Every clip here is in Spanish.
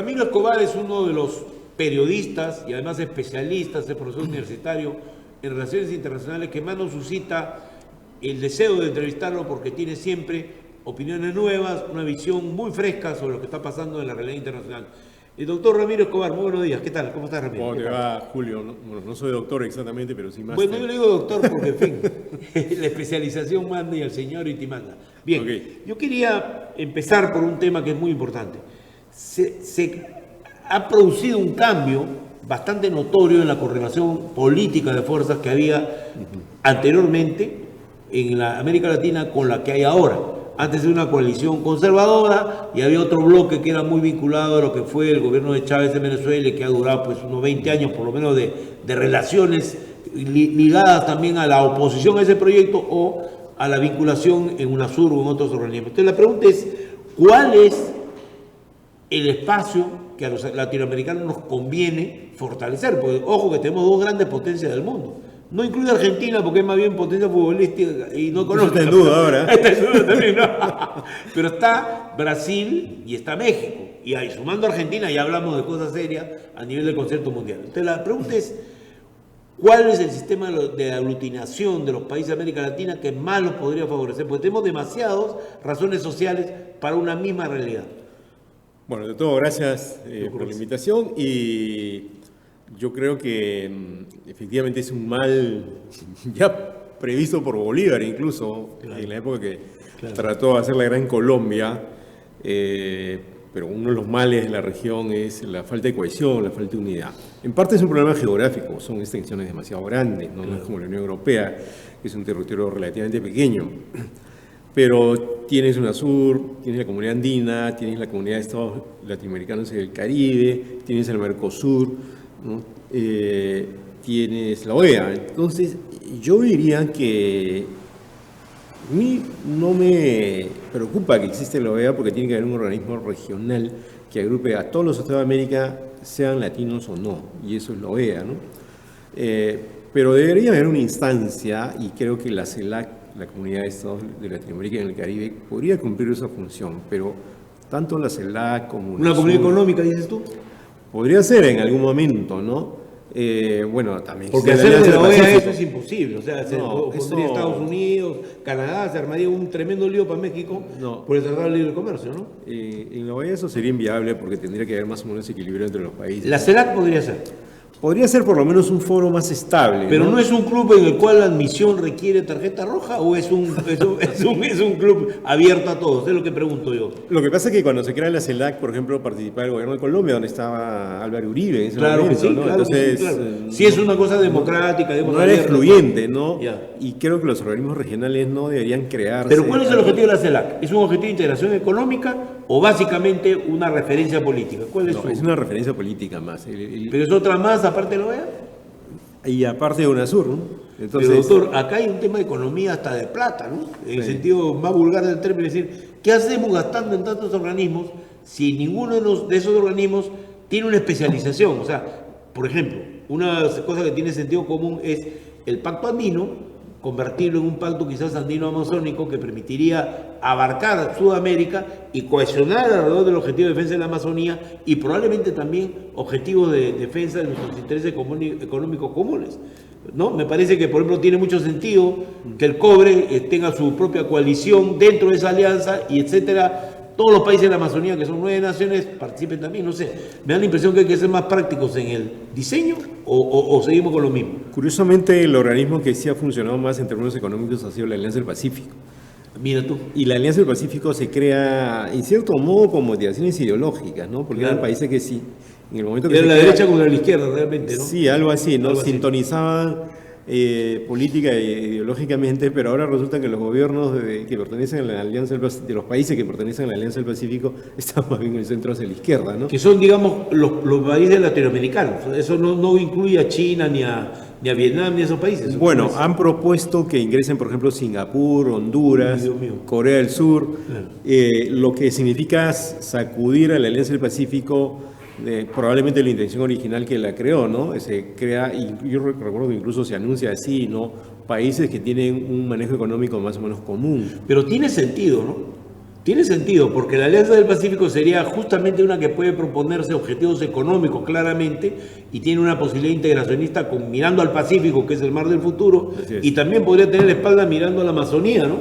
Ramiro Escobar es uno de los periodistas y además especialistas, es profesor universitario en relaciones internacionales que más nos suscita el deseo de entrevistarlo porque tiene siempre opiniones nuevas, una visión muy fresca sobre lo que está pasando en la realidad internacional. El doctor Ramiro Escobar, muy buenos días. ¿Qué tal? ¿Cómo estás, Ramiro? ¿Cómo te va, Julio? Bueno, no soy doctor exactamente, pero sí más. Bueno, yo le digo doctor porque, en fin, la especialización manda y el señor y te manda. Bien, Okay. Yo quería empezar por un tema que es muy importante. Se ha producido un cambio bastante notorio en la correlación política de fuerzas que había anteriormente en la América Latina con la que hay ahora. Antes de una coalición conservadora y había otro bloque que era muy vinculado a lo que fue el gobierno de Chávez en Venezuela y que ha durado pues unos 20 años por lo menos de relaciones ligadas también a la oposición a ese proyecto o a la vinculación en UNASUR o en otros organismos. Entonces la pregunta es, ¿cuál es el espacio que a los latinoamericanos nos conviene fortalecer? Porque ojo que tenemos dos grandes potencias del mundo. No incluye Argentina porque es más bien potencia futbolística y no conozco. Está en duda ahora. Está en duda también, ¿no? Pero está Brasil y está México. Y ahí, sumando a Argentina, ya hablamos de cosas serias a nivel del concierto mundial. Entonces la pregunta es, ¿cuál es el sistema de aglutinación de los países de América Latina que más los podría favorecer? Porque tenemos demasiadas razones sociales para una misma realidad. Bueno, de todo, gracias por la invitación y yo creo que efectivamente es un mal ya previsto por Bolívar incluso, claro, en la época que trató de hacer la Gran Colombia, pero uno de los males de la región es la falta de cohesión, la falta de unidad. En parte es un problema geográfico, son extensiones demasiado grandes, no es como la Unión Europea, que es un territorio relativamente pequeño. Pero tienes UNASUR, tienes la Comunidad Andina, tienes la Comunidad de Estados Latinoamericanos y del Caribe, tienes el Mercosur, ¿no? Tienes la OEA. Entonces, yo diría que a mí no me preocupa que existe la OEA porque tiene que haber un organismo regional que agrupe a todos los estados de América, sean latinos o no, y eso es la OEA, ¿no? Pero debería haber una instancia, y creo que la CELAC, la Comunidad de Estados de Latinoamérica y en el Caribe, podría cumplir esa función, pero tanto la CELAC como... ¿Una comunidad económica, dices tú? Podría ser en algún momento, ¿no? Bueno, también... Porque hacer de la OEA eso es imposible, o sea, se pondría Estados Unidos, Canadá, se armaría un tremendo lío para México por el Tratado de Libre Comercio, ¿no? En la OEA eso sería inviable porque tendría que haber más o menos equilibrio entre los países. La CELAC podría ser. Podría ser por lo menos un foro más estable. Pero no es un club en el cual la admisión requiere tarjeta roja o es un club abierto a todos, es lo que pregunto yo. Lo que pasa es que cuando se crea la CELAC, por ejemplo, participaba el gobierno de Colombia, donde estaba Álvaro Uribe en ese momento, que sí, ¿no? claro. Entonces, Claro. Si es una cosa democrática, no era excluyente, ¿no? Ya. Y creo que los organismos regionales no deberían crearse. Pero ¿cuál es el objetivo de la CELAC? ¿Es un objetivo de integración económica o básicamente una referencia política? ¿Cuál es No, su...? es una referencia política más. ¿Pero es otra más aparte de la OEA? Y aparte de UNASUR, ¿no? Entonces, pero doctor, acá hay un tema de economía hasta de plata, ¿no? En el sentido más vulgar del término, es decir, ¿qué hacemos gastando en tantos organismos si ninguno de esos organismos tiene una especialización? O sea, por ejemplo, una cosa que tiene sentido común es el pacto andino, convertirlo en un pacto quizás andino-amazónico que permitiría abarcar Sudamérica y cohesionar alrededor del objetivo de defensa de la Amazonía y probablemente también objetivos de defensa de nuestros intereses económicos comunes, ¿no? Me parece que, por ejemplo, tiene mucho sentido que el cobre tenga su propia coalición dentro de esa alianza y etcétera. Todos los países de la Amazonía, que son 9 naciones, participen también, no sé. Me da la impresión que hay que ser más prácticos en el diseño o seguimos con lo mismo. Curiosamente, el organismo que sí ha funcionado más en términos económicos ha sido la Alianza del Pacífico. Mira tú. Y la Alianza del Pacífico se crea, en cierto modo, con motivaciones ideológicas, ¿no? Porque eran países que sí, en el momento que era la derecha contra la izquierda, realmente, ¿no? Sí, algo así, ¿no? Algo así. Sintonizaban política e ideológicamente, pero ahora resulta que los gobiernos que pertenecen a la Alianza de los países que pertenecen a la Alianza del Pacífico están más bien en el centro hacia la izquierda, ¿no? Que son, digamos, los países latinoamericanos. Eso no incluye a China ni a Vietnam ni a esos países. Bueno, han propuesto que ingresen, por ejemplo, Singapur, Honduras, Corea del Sur, lo que significa sacudir a la Alianza del Pacífico. Probablemente la intención original que la creó, ¿no? Se crea, y yo recuerdo que incluso se anuncia así, ¿no? Países que tienen un manejo económico más o menos común. Pero tiene sentido, ¿no? Tiene sentido, porque la Alianza del Pacífico sería justamente una que puede proponerse objetivos económicos claramente y tiene una posibilidad integracionista mirando al Pacífico, que es el mar del futuro, y también podría tener la espalda mirando a la Amazonía, ¿no?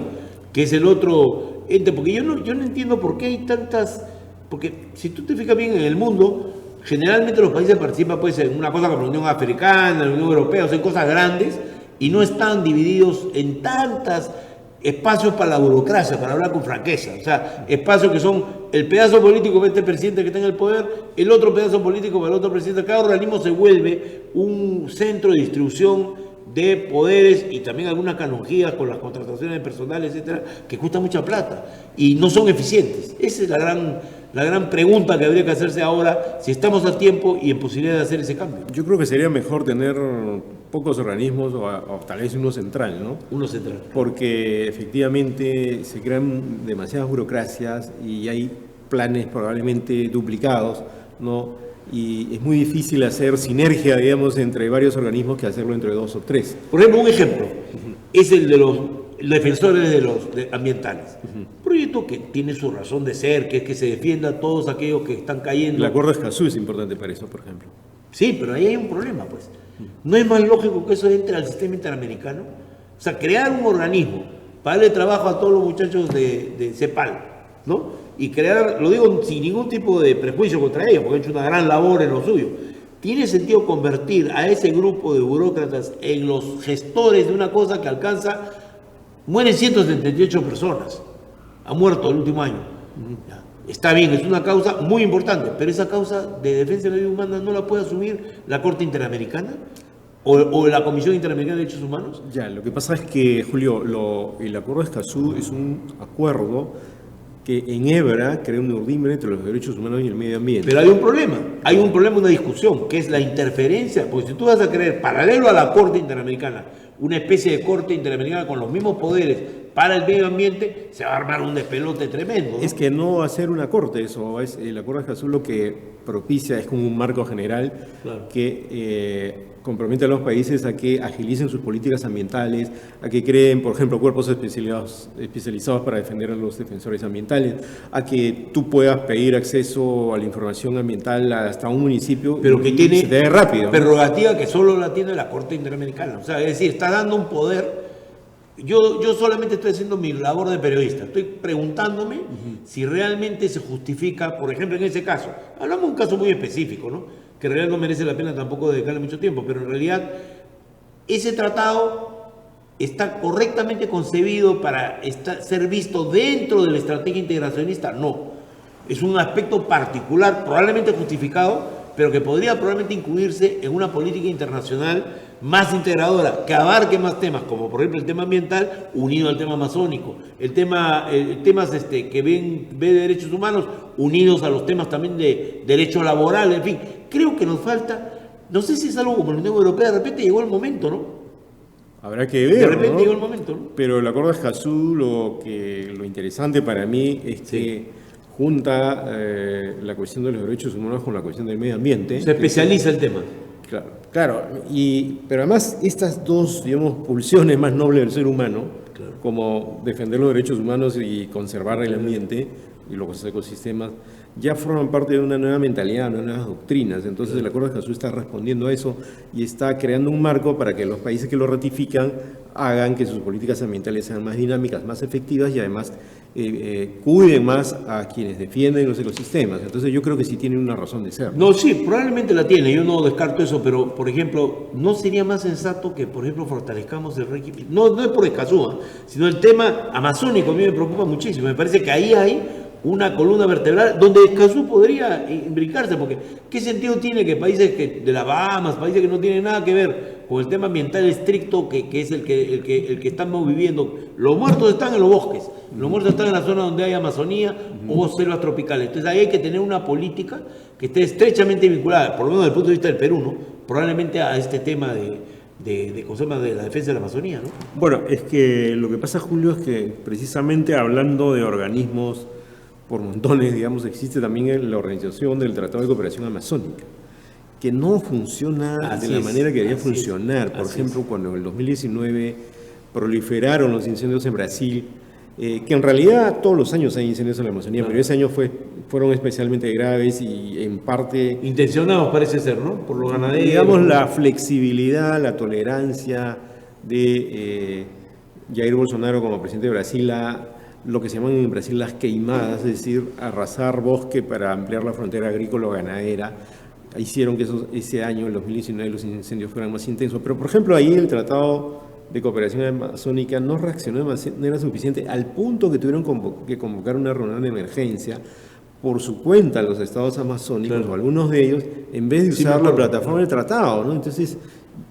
Que es el otro ente, porque yo no entiendo por qué hay tantas, porque si tú te fijas bien en el mundo, generalmente los países participan pues en una cosa como la Unión Africana, la Unión Europea, o sea, en cosas grandes, y no están divididos en tantas espacios para la burocracia, para hablar con franqueza. O sea, espacios que son el pedazo político para este presidente que está en el poder, el otro pedazo político para el otro presidente. Cada organismo se vuelve un centro de distribución de poderes y también algunas canonjías con las contrataciones de personal, etcétera, que cuesta mucha plata y no son eficientes. Esa es la gran pregunta que habría que hacerse ahora, si estamos a tiempo y en posibilidad de hacer ese cambio. Yo creo que sería mejor tener pocos organismos o tal vez uno central, ¿no? Uno central. Porque efectivamente se crean demasiadas burocracias y hay planes probablemente duplicados, ¿no? Y es muy difícil hacer sinergia, digamos, entre varios organismos que hacerlo entre 2 o 3. Por ejemplo, un ejemplo es el de los defensores de los ambientales. Un proyecto que tiene su razón de ser, que es que se defienda a todos aquellos que están cayendo. El acuerdo de Escazú es importante para eso, por ejemplo. Sí, pero ahí hay un problema, pues. ¿No es más lógico que eso entre al sistema interamericano? O sea, crear un organismo para darle trabajo a todos los muchachos de CEPAL, ¿no? Y crear, lo digo sin ningún tipo de prejuicio contra ellos, porque han hecho una gran labor en lo suyo. ¿Tiene sentido convertir a ese grupo de burócratas en los gestores de una cosa que alcanza? Mueren 178 personas. Ha muerto el último año. Está bien, es una causa muy importante, pero esa causa de defensa de la vida humana no la puede asumir la Corte Interamericana o la Comisión Interamericana de Derechos Humanos. Ya, lo que pasa es que, Julio, el acuerdo de Escazú es un acuerdo que enhebra, crea un urdimbre entre los derechos humanos y el medio ambiente. Pero hay un problema, una discusión, que es la interferencia, porque si tú vas a creer, paralelo a la Corte Interamericana, una especie de Corte Interamericana con los mismos poderes para el medio ambiente, se va a armar un despelote tremendo, ¿no? Es que no hacer una corte, eso es el acuerdo de Escazú lo que propicia es como un marco general, claro, que compromete a los países a que agilicen sus políticas ambientales, a que creen, por ejemplo, cuerpos especializados para defender a los defensores ambientales, a que tú puedas pedir acceso a la información ambiental hasta un municipio, pero que tiene se te dé rápido, prerrogativa, ¿no? Que solo la tiene la Corte Interamericana. O sea, es decir, está dando un poder. Yo solamente estoy haciendo mi labor de periodista, estoy preguntándome si realmente se justifica, por ejemplo, en ese caso, hablamos de un caso muy específico, ¿no? Que en realidad no merece la pena tampoco dedicarle mucho tiempo, pero en realidad ese tratado está correctamente concebido para ser visto dentro de la estrategia integracionista. No, es un aspecto particular, probablemente justificado, pero que podría probablemente incluirse en una política internacional más integradora, que abarque más temas, como por ejemplo el tema ambiental, unido al tema amazónico, temas que ve de derechos humanos, unidos a los temas también de derecho laboral, en fin. Creo que nos falta, no sé si es algo como la Unión Europea, de repente llegó el momento, ¿no? Habrá que ver, de repente ¿no? Llegó el momento, ¿no? Pero el acuerdo de Escazú, lo interesante para mí es que junta la cuestión de los derechos humanos con la cuestión del medio ambiente. Se especializa el tema. Claro, pero además estas dos, digamos, pulsiones más nobles del ser humano, claro, como defender los derechos humanos y conservar el ambiente y los ecosistemas, ya forman parte de una nueva mentalidad, unas nuevas doctrinas. Entonces el Acuerdo de Escazú está respondiendo a eso y está creando un marco para que los países que lo ratifican hagan que sus políticas ambientales sean más dinámicas, más efectivas y además cuiden más a quienes defienden los ecosistemas. Entonces yo creo que sí tienen una razón de ser. No, sí, probablemente la tiene, yo no descarto eso, pero por ejemplo, ¿no sería más sensato que por ejemplo fortalezcamos el régimen? No es por Escazú, sino el tema amazónico. A mí me preocupa muchísimo, me parece que ahí hay una columna vertebral donde Escazú podría imbricarse, porque ¿qué sentido tiene que países de las Bahamas, países que no tienen nada que ver con el tema ambiental estricto, que es el que estamos viviendo? Los muertos están en los bosques, los muertos están en la zona donde hay Amazonía o selvas tropicales. Entonces ahí hay que tener una política que esté estrechamente vinculada, por lo menos desde el punto de vista del Perú, ¿no? Probablemente a este tema de la defensa de la Amazonía, ¿no? Bueno, es que lo que pasa, Julio, es que precisamente hablando de organismos por montones, digamos, existe también la Organización del Tratado de Cooperación Amazónica, que no funciona de la manera que debería funcionar. Por ejemplo, cuando en el 2019 proliferaron los incendios en Brasil, que en realidad todos los años hay incendios en la Amazonía, pero ese año fueron especialmente graves y en parte... Intencionados parece ser, ¿no? Por los ganaderos. Digamos, la flexibilidad, la tolerancia de Jair Bolsonaro como presidente de Brasil a lo que se llaman en Brasil las queimadas, es decir, arrasar bosque para ampliar la frontera agrícola o ganadera, hicieron que ese año, el 2019, los incendios fueran más intensos. Pero, por ejemplo, ahí el Tratado de Cooperación Amazónica no reaccionó de manera suficiente al punto que tuvieron que convocar una reunión de emergencia por su cuenta los estados amazónicos, claro, o algunos de ellos, en vez de usar la plataforma del tratado, ¿no? Entonces,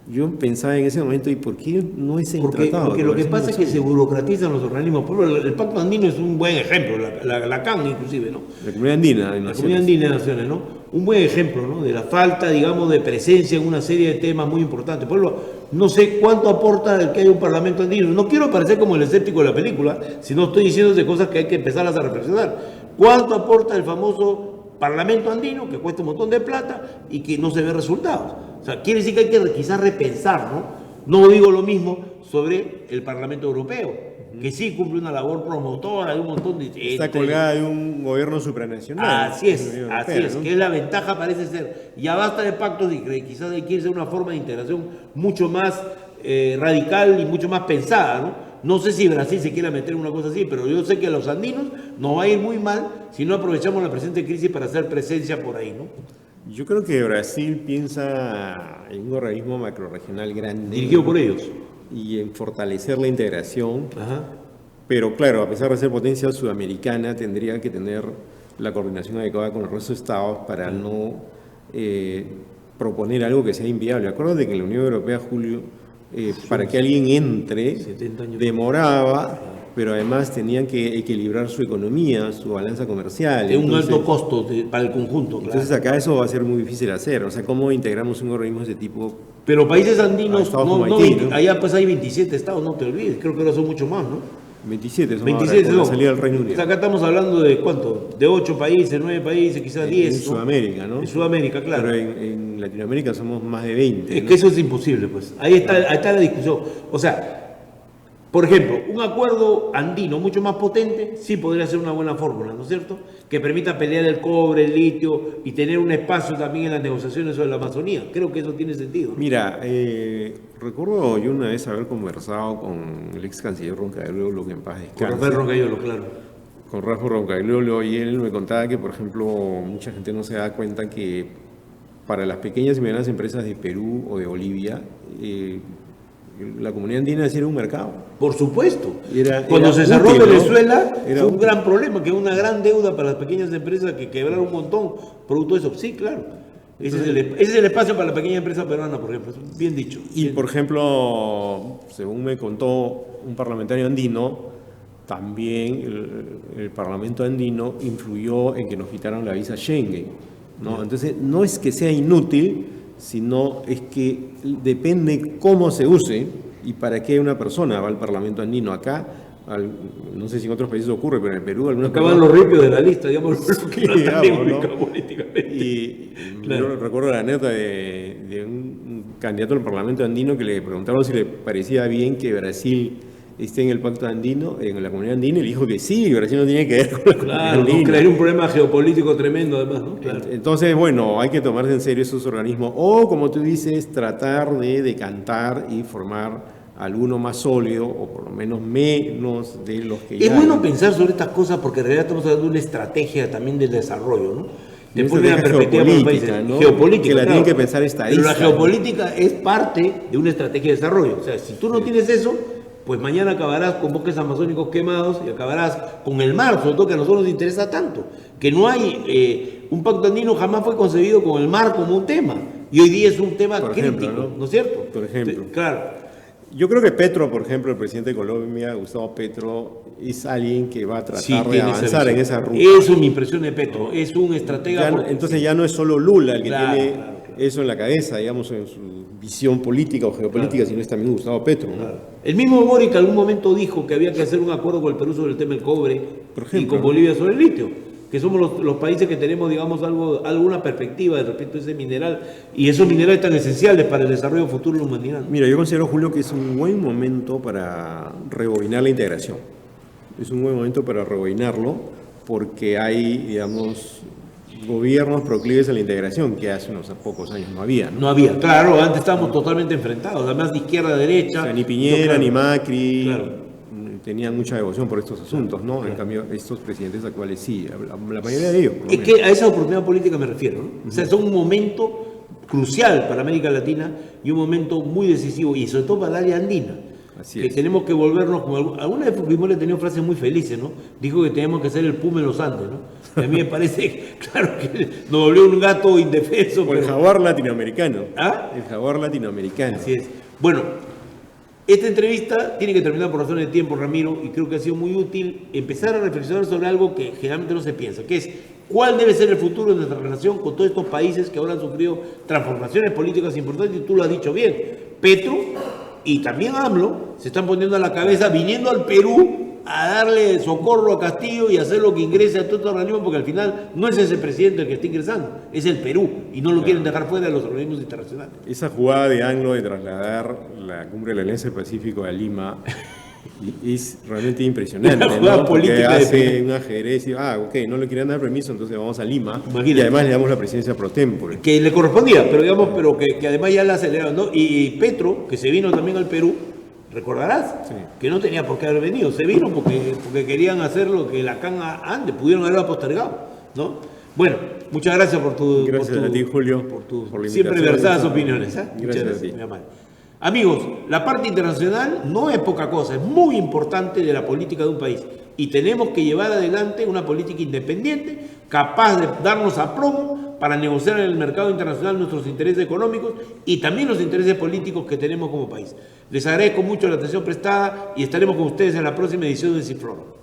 yo pensaba en ese momento, ¿y por qué no es el tratado? Porque lo que pasa es que se burocratizan los organismos. Por ejemplo, el Pacto Andino es un buen ejemplo, la CAN inclusive, ¿no? La Comunidad Andina de Naciones. La Comunidad Andina de Naciones, ¿no? Un buen ejemplo, ¿no? De la falta, digamos, de presencia en una serie de temas muy importantes. Por ejemplo, no sé cuánto aporta el que haya un Parlamento andino. No quiero parecer como el escéptico de la película, sino estoy diciendo de cosas que hay que empezarlas a reflexionar. ¿Cuánto aporta el famoso Parlamento andino, que cuesta un montón de plata y que no se ve resultados? O sea, quiere decir que hay que quizás repensar, ¿no? No digo lo mismo sobre el Parlamento Europeo, que sí cumple una labor promotora de un montón de... Está colgada de un gobierno supranacional. Así es, ¿no? Que es la ventaja, parece ser. Ya basta de pactos y quizás hay que irse a una forma de integración mucho más radical y mucho más pensada, ¿no? No sé si Brasil se quiera meter en una cosa así, pero yo sé que a los andinos nos va a ir muy mal si no aprovechamos la presente crisis para hacer presencia por ahí, ¿no? Yo creo que Brasil piensa en un organismo macrorregional grande. Dirigido por ellos. Y en fortalecer la integración. Ajá. Pero claro, a pesar de ser potencia sudamericana, tendría que tener la coordinación adecuada con el resto de estados para no proponer algo que sea inviable. Acuérdate que en la Unión Europea, Julio, para que alguien entre, demoraba, pero además tenían que equilibrar su economía, su balanza comercial. Es un alto costo para el conjunto. Claro. Entonces acá eso va a ser muy difícil hacer. O sea, ¿cómo integramos un organismo de ese tipo? Pero países andinos, allá pues hay 27 estados, no te olvides, creo que ahora son mucho más, ¿no? 27 son 27 ahora, con la salida del Reino Unido. Pues acá estamos hablando de ¿cuánto? De 8 países, 9 países, quizás 10. En Sudamérica, ¿no? En Sudamérica, claro. Pero en Latinoamérica somos más de 20. Es que eso es imposible, pues. Ahí está la discusión. O sea, por ejemplo, un acuerdo andino mucho más potente sí podría ser una buena fórmula, ¿no es cierto? Que permita pelear el cobre, el litio y tener un espacio también en las negociaciones sobre la Amazonía. Creo que eso tiene sentido, ¿no? Mira, recuerdo yo una vez haber conversado con el ex canciller Roncagliolo, que en paz descanse. Con Rafael Roncagliolo, claro. Con Rafael Roncagliolo, y él me contaba que, por ejemplo, mucha gente no se da cuenta que para las pequeñas y medianas empresas de Perú o de Bolivia, la Comunidad Andina era un mercado. Por supuesto. Cuando se cerró Venezuela, fue un gran problema, que una gran deuda para las pequeñas empresas que quebraron un montón producto de eso. Sí, claro. Ese es el espacio para la pequeña empresa peruana, por ejemplo. Bien dicho. Y, por ejemplo, según me contó un parlamentario andino, también el Parlamento andino influyó en que nos quitaran la visa Schengen, ¿no? Entonces, no es que sea inútil, sino es que depende cómo se use y para qué una persona va al Parlamento andino. Acá, no sé si en otros países ocurre, pero en el Perú algunas acaban los ripios de la lista, digamos, ¿no? Políticamente. Y claro, yo recuerdo la anécdota de un candidato al Parlamento andino que le preguntaron si le parecía bien que Brasil esté en el Pacto Andino, en la Comunidad Andina, y le dijo que sí, Brasil no tiene que ver con la Comunidad Andina. Crearía un problema geopolítico tremendo además, ¿no? Claro. Entonces, bueno, hay que tomarse en serio esos organismos, o como tú dices, tratar de decantar y formar alguno más sólido, o por lo menos menos de los que ya... Es bueno pensar sobre estas cosas porque en realidad estamos hablando de una estrategia también del desarrollo, ¿no? Después de una perspectiva para los países, ¿no? Geopolítica, que la tienen que pensar estadística. Pero la geopolítica es parte de una estrategia de desarrollo. O sea, si tú no tienes eso, pues mañana acabarás con bosques amazónicos quemados y acabarás con el mar, sobre todo que a nosotros nos interesa tanto. Que no hay, un pacto andino jamás fue concebido con el mar como un tema. Y hoy día es un tema crítico, ¿no es cierto? Por ejemplo. Claro. Yo creo que Petro, por ejemplo, el presidente de Colombia, Gustavo Petro, es alguien que va a tratar de avanzar en esa ruta. Eso me impresiona de Petro, es un estratega. Entonces ya no es solo Lula el que tiene eso en la cabeza, digamos, en su visión política o geopolítica, sino es también Gustavo Petro, ¿no? El mismo Boric en algún momento dijo que había que hacer un acuerdo con el Perú sobre el tema del cobre, por ejemplo, y con Bolivia sobre el litio, que somos los países que tenemos, digamos, alguna perspectiva respecto a ese mineral, y esos minerales tan esenciales para el desarrollo futuro de la humanidad. Mira, yo considero, Julio, que es un buen momento para rebobinar la integración. es un buen momento para reboinarlo, porque hay, digamos, gobiernos proclives a la integración que hace unos pocos años no había, ¿no? No había, claro, antes estábamos totalmente enfrentados, además de izquierda a derecha. O sea, ni Piñera, claro, ni Macri claro, tenían mucha devoción por estos asuntos, ¿no? En cambio, estos presidentes actuales sí, la mayoría de ellos. por lo Es menos. que a esa oportunidad política me refiero, ¿no? O sea, es un momento crucial para América Latina y un momento muy decisivo, y sobre todo para el área andina. Así Que es. tenemos que volvernos, como alguna vez Fujimori ha tenido frases muy felices, ¿no? Dijo que teníamos que ser el Puma en los Andes, ¿no? Y a mí me parece, claro, que nos volvió un gato indefenso. O el pero- jaguar latinoamericano. ¿Ah? El jaguar latinoamericano. Así es. Bueno, esta entrevista tiene que terminar por razones de tiempo, Ramiro, y creo que ha sido muy útil empezar a reflexionar sobre algo que generalmente no se piensa, que es cuál debe ser el futuro de nuestra relación con todos estos países que ahora han sufrido transformaciones políticas importantes, y tú lo has dicho bien. Petro y también AMLO se están poniendo a la cabeza, viniendo al Perú a darle socorro a Castillo y hacer lo que ingrese a todo este organismo, porque al final no es ese presidente el que está ingresando, es el Perú, y no lo quieren dejar fuera de los organismos internacionales. Esa jugada de ANLO de trasladar la cumbre de la Alianza del Pacífico a Lima es realmente impresionante, Una jugada ¿no? Porque política de hace Perú. un ajedrez y, ok, no le quieren dar permiso, entonces vamos a Lima. Imagínate. Y además le damos la presidencia pro tempore. Que le correspondía, pero digamos, pero que además ya la aceleraron, ¿no? Y Petro, que se vino también al Perú, recordarás, Sí. que no tenía por qué haber venido, se vino porque querían hacer lo que Lacan antes, pudieron haberlo postergado, ¿no? Bueno, muchas gracias por tu... Gracias por tu- a ti, Julio, por tus por la siempre invitación. versadas opiniones, ¿eh? Muchas Gracias a ti. muy amable. Amigos, la parte internacional no es poca cosa, es muy importante de la política de un país, y tenemos que llevar adelante una política independiente, capaz de darnos aplomo para negociar en el mercado internacional nuestros intereses económicos y también los intereses políticos que tenemos como país. Les agradezco mucho la atención prestada y estaremos con ustedes en la próxima edición de Cifrón.